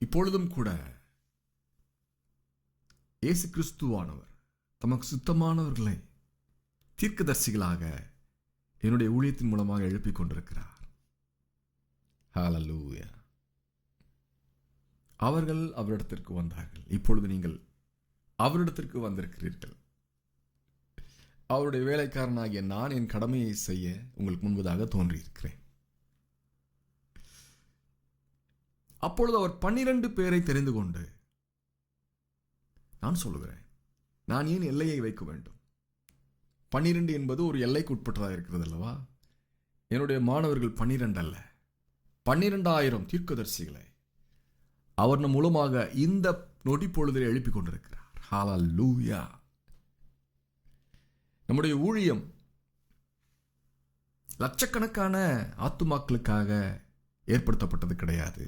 இப்பொழுதும் கூட இயேசு கிறிஸ்துவானவர் தமக்கு சுத்தமானவர்களை தீர்க்கதரிசிகளாக என்னுடைய ஊழியத்தின் மூலமாக எழுப்பிக் கொண்டிருக்கிறார். ஹல்லேலூயா. அவர்கள் அவரிடத்திற்கு வந்தார்கள். இப்பொழுது நீங்கள் அவரிடத்திற்கு வந்திருக்கிறீர்கள். அவருடைய வேலைக்காரனாகிய நான் என் கடமையை செய்ய உங்களுக்கு முன்பதாக தோன்றியிருக்கிறேன். அப்பொழுது அவர் 12 பேரை தெரிந்து கொண்டு, நான் சொல்லுகிறேன், நான் ஏன் எல்லையை வைக்க வேண்டும்? 12 என்பது ஒரு எல்லைக்கு உட்பட்டதாக இருக்கிறது அல்லவா? என்னுடைய மாணவர்கள் 12 அல்ல, 12,000 தீர்க்கதரிசிகளை அவர் நம் மூலமாக இந்த நொடி பொழுதில் எழுப்பிக் கொண்டிருக்கிறார். ஹல்லேலூயா. நம்முடைய ஊழியம் லட்சக்கணக்கான ஆத்துமாக்களுக்காக ஏற்படுத்தப்பட்டது கிடையாது.